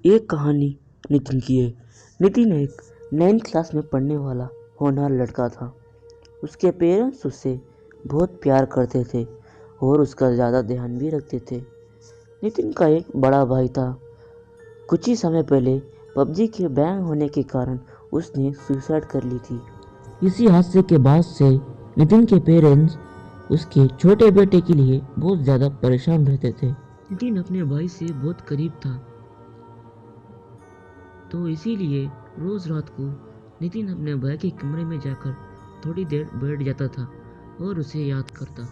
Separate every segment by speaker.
Speaker 1: एक कहानी नितिन की है। नितिन एक 9th क्लास में पढ़ने वाला होनहार लड़का था। उसके पेरेंट्स उससे बहुत प्यार करते थे और उसका ज़्यादा ध्यान भी रखते थे। नितिन का एक बड़ा भाई था। कुछ ही समय पहले पबजी के बैन होने के कारण उसने सुसाइड कर ली थी। इसी हादसे के बाद से नितिन के पेरेंट्स उसके छोटे बेटे के लिए बहुत ज़्यादा परेशान रहते थे। नितिन अपने भाई से बहुत करीब था, तो इसीलिए रोज़ रात को नितिन अपने भाई के कमरे में जाकर थोड़ी देर बैठ जाता था और उसे याद करता।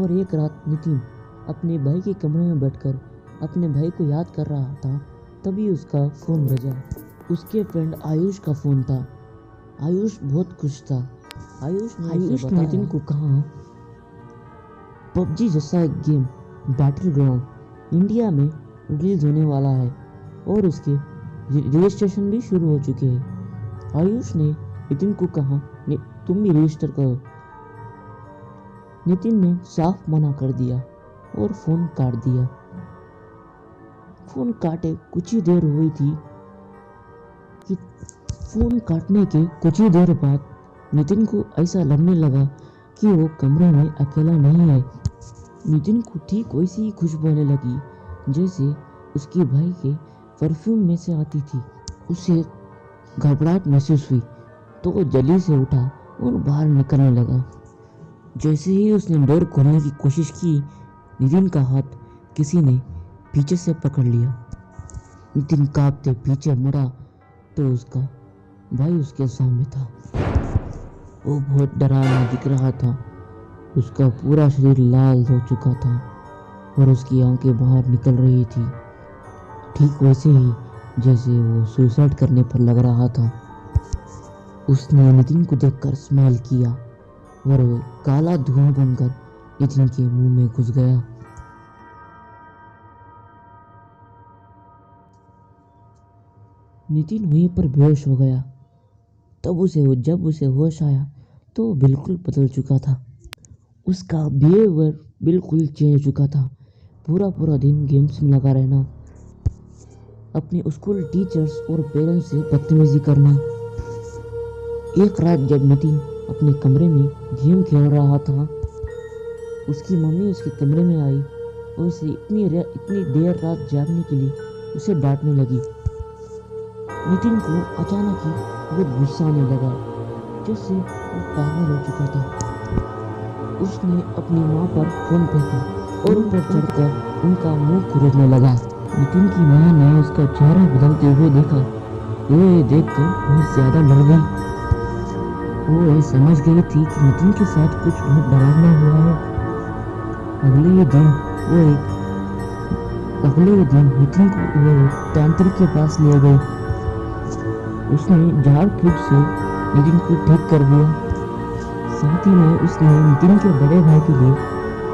Speaker 1: और एक रात नितिन अपने भाई के कमरे में बैठकर अपने भाई को याद कर रहा था, तभी उसका फ़ोन बजा। उसके फ्रेंड आयुष का फ़ोन था। आयुष बहुत खुश था। आयुष ने नितिन को कहा, पबजी जैसा एक गेम बैटल ग्राउंड इंडिया में रिलीज होने वाला है और उसके रजिस्ट्रेशन भी शुरू हो चुके हैं। आयुष ने नितिन को कहा, तुम भी रजिस्टर करो। नितिन ने साफ मना कर दिया और फ़ोन काट दिया। फ़ोन काटे कुछ ही देर हुई थी कि फ़ोन काटने के कुछ ही देर बाद नितिन को ऐसा लगने लगा कि वो कमरे में अकेला नहीं है। नितिन को ठीक वैसी ही खुशबू आने लगी जैसे उसके भाई के परफ्यूम में से आती थी। उसे घबराहट महसूस हुई तो वो जल्दी से उठा और बाहर निकलने लगा। जैसे ही उसने डोर खोलने की कोशिश की, नितिन का हाथ किसी ने पीछे से पकड़ लिया। नितिन कांपते पीछे मुड़ा तो उसका भाई उसके सामने था। वो बहुत डरावना दिख रहा था। उसका पूरा शरीर लाल हो चुका था और उसकी आंखें बाहर निकल रही थी, ठीक वैसे ही जैसे वो सुसाइड करने पर लग रहा था। उसने नितिन को देखकर स्माइल किया और वो काला धुआं बनकर नितिन के मुंह में घुस गया। नितिन वहीं पर बेहोश हो गया। जब उसे होश आया तो वो बिल्कुल बदल चुका था। उसका बिहेवियर बिल्कुल चेंज हो चुका था। पूरा दिन गेम्स में लगा रहना, अपने स्कूल टीचर्स और पेरेंट्स से बदतमीजी करना। एक रात जब नितिन अपने कमरे में गेम खेल रहा था, उसकी मम्मी उसके कमरे में आई और उसे इतनी देर रात जागने के लिए उसे डांटने लगी। नितिन को अचानक ही बहुत गुस्सा आने लगा, जैसे वो पागल हो चुका था। उसने अपनी माँ पर फोन फेंका और उन पर चढ़कर उनका मुंह खुरचने लगा। नितिन की माँ ने उसका चेहरा बदलते हुए देखा। वो ये देखकर बहुत ज़्यादा डर गई। वो ये समझ गई थी कि नितिन के साथ कुछ बहुत डरावना हुआ है। अगले ही दिन नितिन को वो तांत्रिक के पास ले गए। उसने झाड़ फूक से नितिन को ठीक कर दिया। साथ ही में उसने नितिन के बड़े भाई के लिए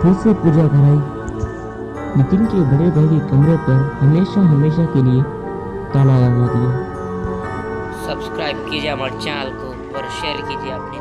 Speaker 1: फिर से पूजा कराई। नितिन के बड़े भाई के कमरे पर हमेशा के लिए ताला लगा दिया।
Speaker 2: सब्सक्राइब कीजिए हमारे चैनल को और शेयर कीजिए अपने